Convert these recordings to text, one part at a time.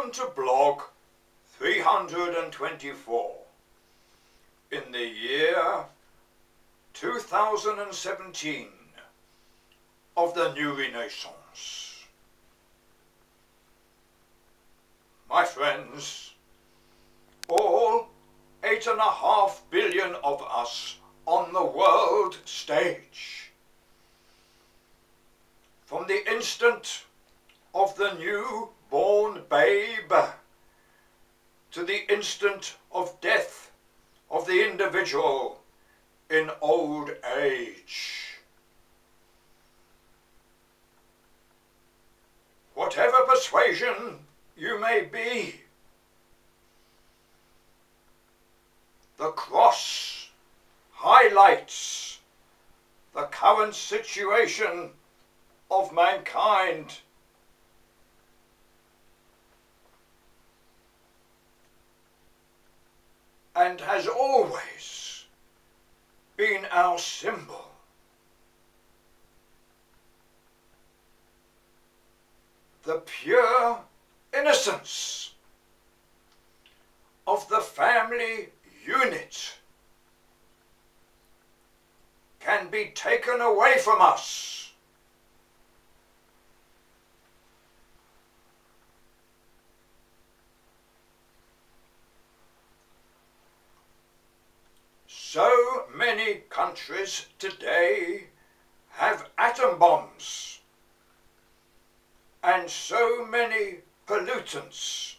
Welcome to blog 324 in the year 2017 of the New Renaissance. My friends, all 8.5 billion of us on the world stage, from the instant of the new-born babe to the instant of death of the individual in old age. Whatever persuasion you may be, the cross highlights the current situation of mankind. And has always been our symbol. The pure innocence of the family unit can be taken away from us. So many countries today have atom bombs, and so many pollutants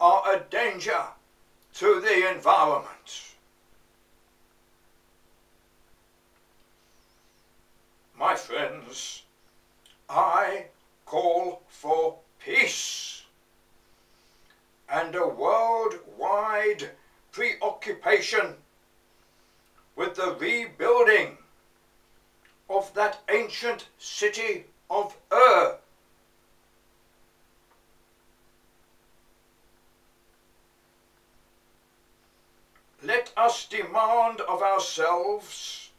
are a danger to the environment. My friends, I call for peace and a worldwide preoccupation with the rebuilding of that ancient city of Ur. Let us demand of ourselves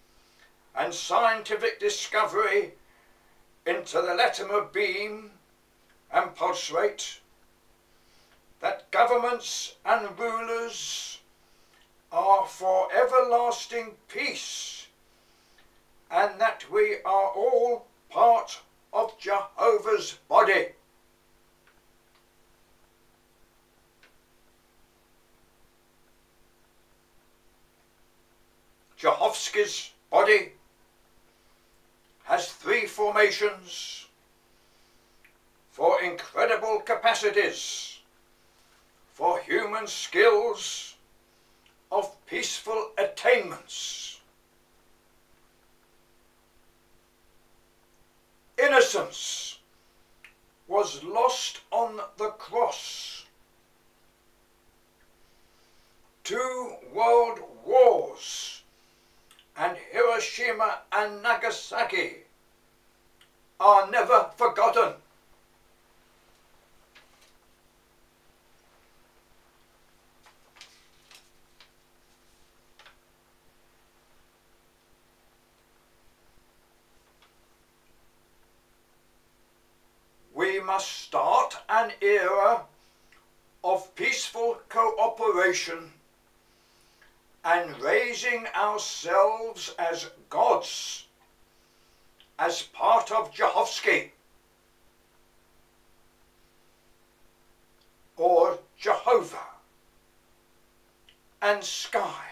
and scientific discovery into the Latimer beam and pulse rate that governments and rulers are for everlasting peace, and that we are all part of Jehovah's body. Jehovsky's body has 3 formations for incredible capacities, for human skills of peaceful attainments. Innocence was lost on the cross. 2 world wars and Hiroshima and Nagasaki are never forgotten. We must start an era of peaceful cooperation and raising ourselves as gods, as part of Jehovsky, or Jehovah, and sky.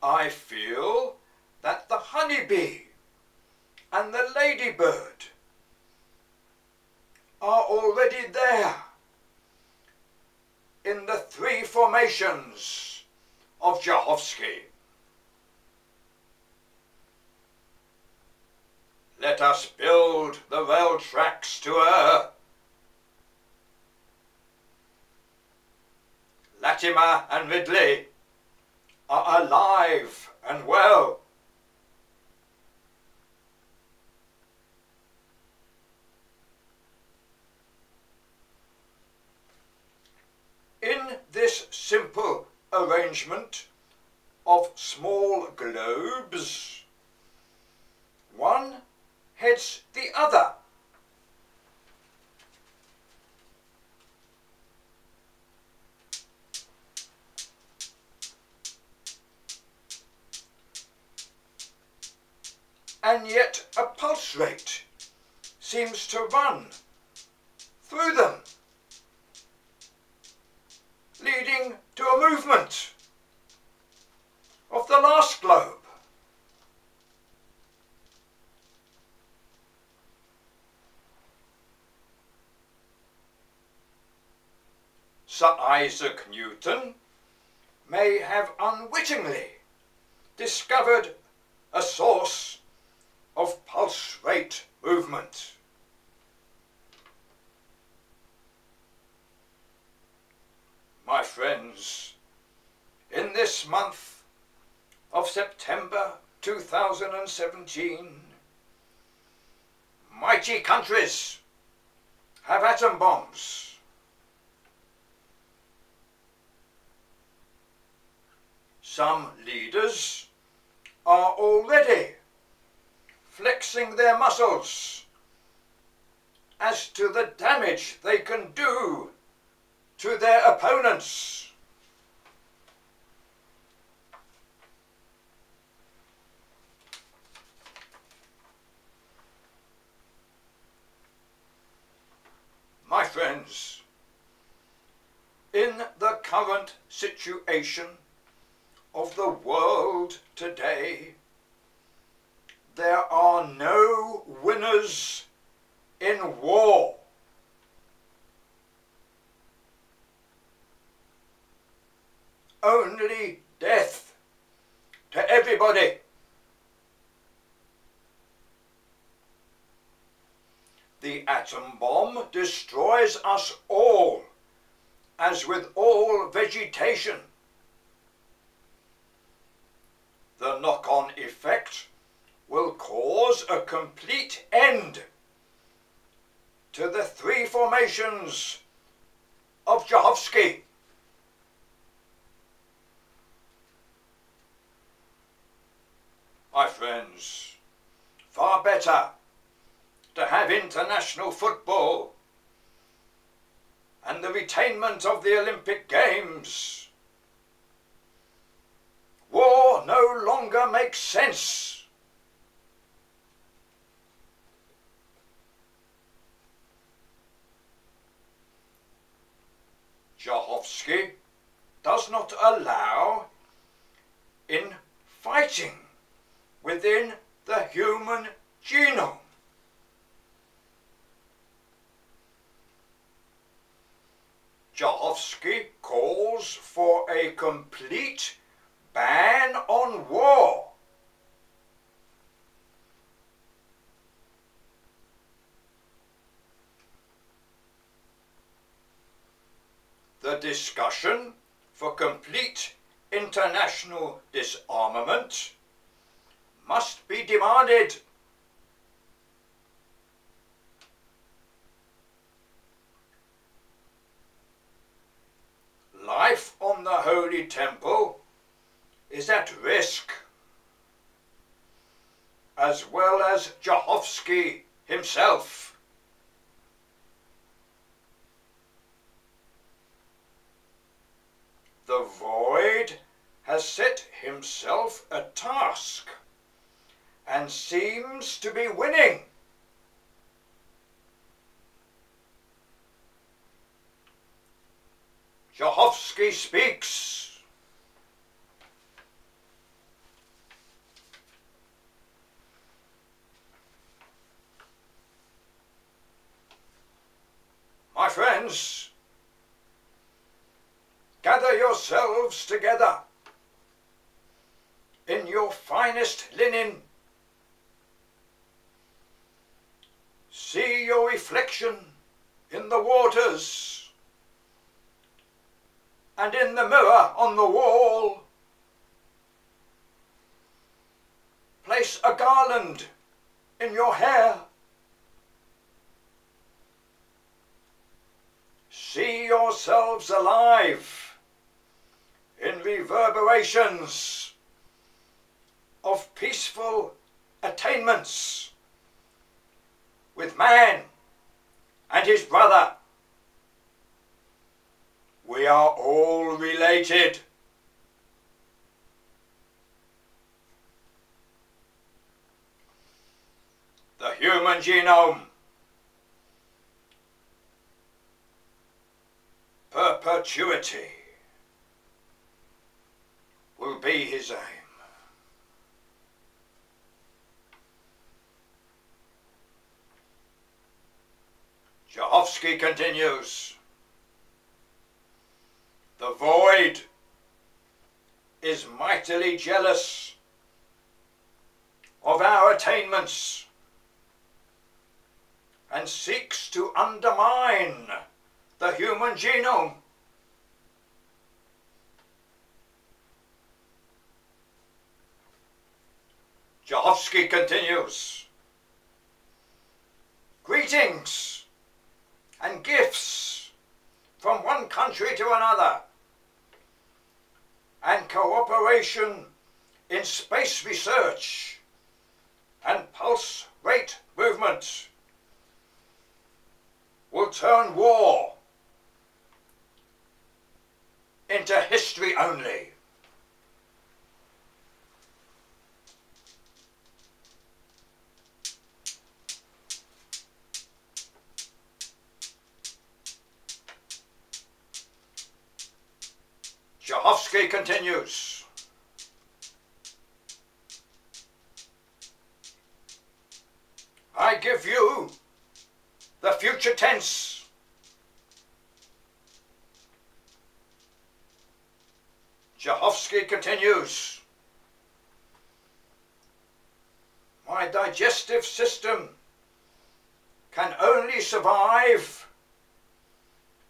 I feel that the honeybee and the ladybird are already there in the 3 formations of Jehovsky. Let us build the rail tracks to Ur. Latimer and Ridley are alive and well. In this simple arrangement of small globes, one heads the other. And yet a pulse rate seems to run through them, leading to a movement of the last globe. Sir Isaac Newton may have unwittingly discovered a source of pulse rate movement. My friends, in this month of September 2017, mighty countries have atom bombs. Some leaders are already flexing their muscles as to the damage they can do to their opponents. My friends, in the current situation of the world today, there are no winners in war. Only death to everybody. The atom bomb destroys us all, as with all vegetation. The knock-on effect will cause a complete end to the three formations of Jakhovsky. My friends, far better to have international football and the retainment of the Olympic Games. War no longer makes sense. Jakhovsky does not allow in fighting within the human genome. Jakhovsky calls for a complete ban on war. The discussion for complete international disarmament must be demanded. Life on the Holy Temple is at risk, as well as Jakhovsky himself. The Void has set himself a task and seems to be winning. Jakhovsky speaks. My friends, gather yourselves together in your finest linen. See your reflection in the waters and in the mirror on the wall. Place a garland in your hair. See yourselves alive in reverberations of peaceful attainments with man and his brother. We are all related. The human genome, perpetuity, will be his aim. Tchaikovsky continues, the void is mightily jealous of our attainments and seeks to undermine the human genome. Tchaikovsky continues, greetings and gifts from one country to another, and cooperation in space research and pulse rate movement will turn war into history only. Tchaikovsky continues, I give you the future tense. Tchaikovsky continues, my digestive system can only survive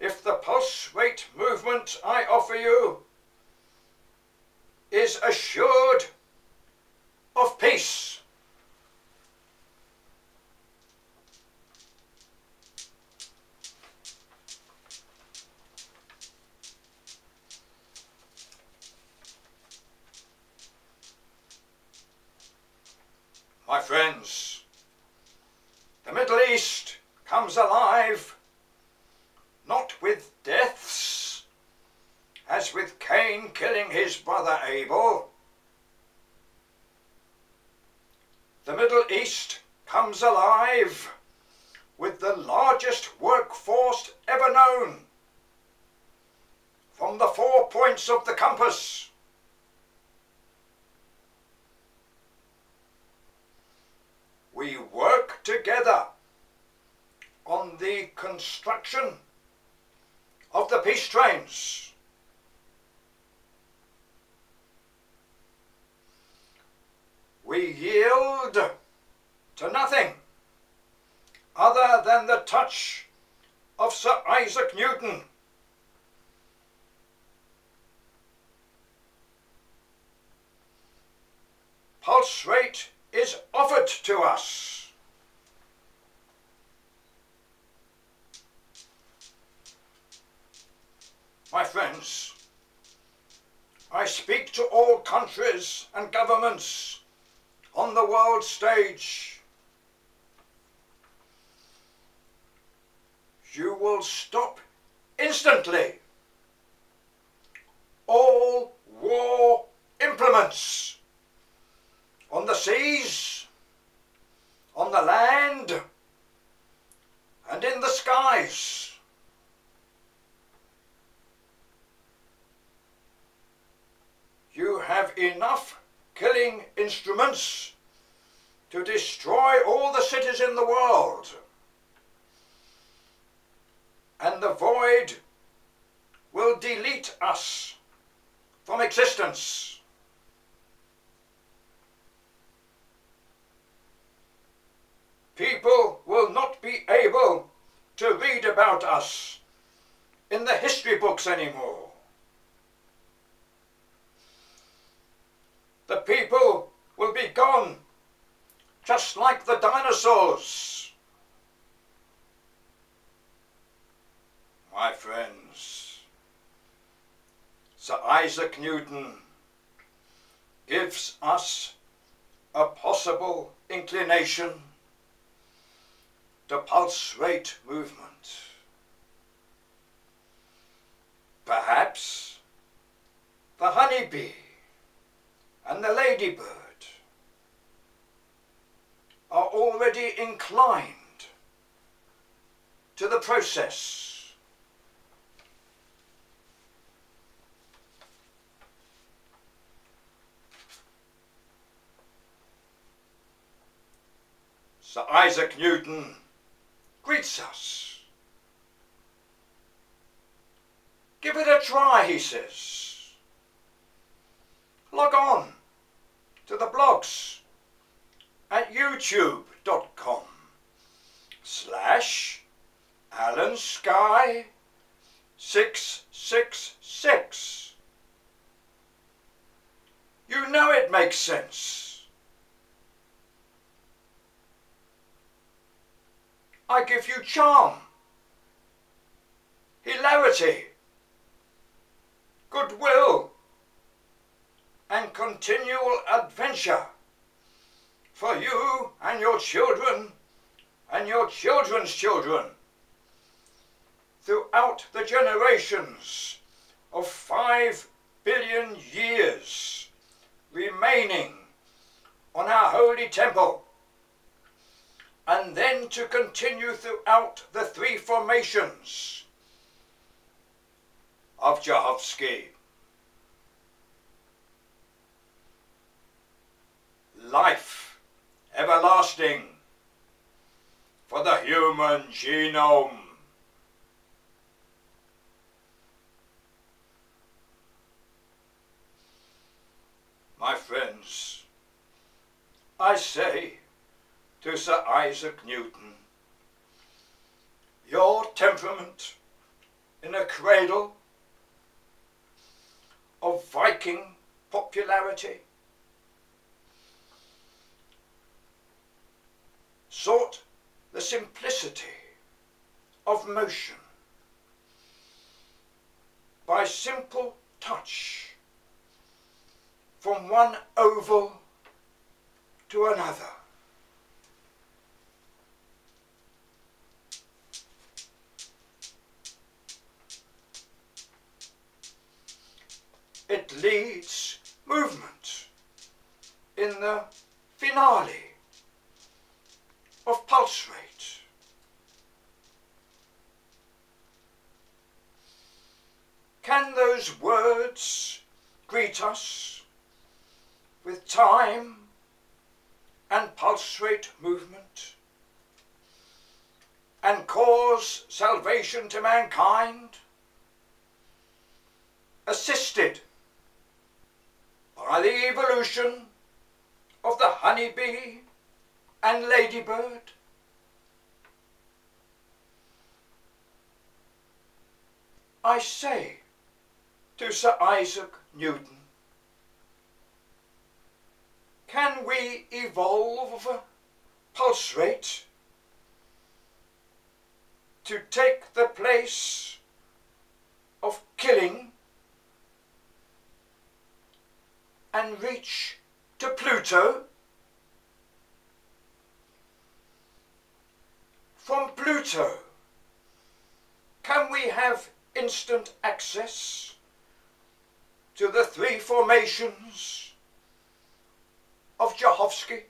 if the pulse rate movement I offer you is assured of peace. My friends, the Middle East comes alive not with deaths, as with Cain killing his brother Abel. The Middle East comes alive with the largest workforce ever known, from the 4 points of the compass. We work together on the construction of the peace trains. We yield to nothing other than the touch of Sir Isaac Newton. Pulse rate is offered to us. My friends, I speak to all countries and governments on the world stage. You will stop instantly all war implements on the seas, on the land, and in the skies. You have enough killing instruments to destroy all the cities in the world, and the void will delete us from existence. People will not be able to read about us in the history books anymore. The people will be gone, just like the dinosaurs. My friends, Sir Isaac Newton gives us a possible inclination to pulse rate movement. Perhaps the honeybee and the ladybird are already inclined to the process. Sir Isaac Newton greets us. Give it a try, he says. Log on to the blogs at youtube.com/AlanSky666. You know it makes sense. I give you charm, hilarity, goodwill, and continual adventure for you and your children and your children's children throughout the generations of 5 billion years remaining on our holy temple, and then to continue throughout the 3 formations of Jehovsky. Life everlasting for the human genome. My friends, I say to Sir Isaac Newton, your temperament in a cradle of Viking popularity sought the simplicity of motion by simple touch from one oval to another. It leads movement in the finale of pulse rate. Can those words greet us with time and pulse rate movement and cause salvation to mankind, assisted by the evolution of the honeybee and ladybird? I say to Sir Isaac Newton, can we evolve pulse rate to take the place of killing and reach to Pluto? From Pluto, can we have instant access to the 3 formations of Jehovsky?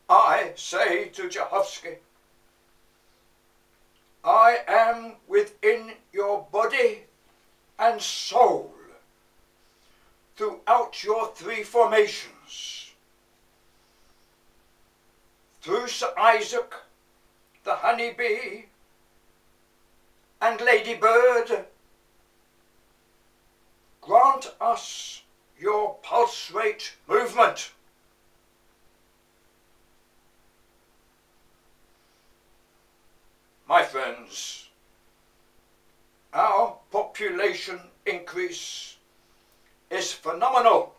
I say to Jehovsky, I am within your body and soul throughout your 3 formations. Through Sir Isaac, the honeybee and ladybird, grant us your pulse rate movement. My friends, our population increase is phenomenal.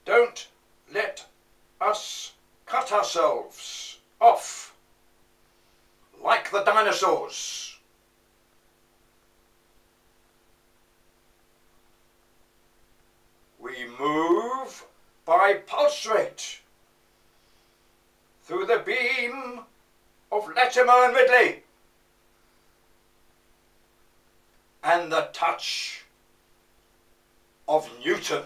Don't let us cut ourselves off like the dinosaurs. We move by pulse rate through the beam of Latimer and Ridley, and the touch of Newton.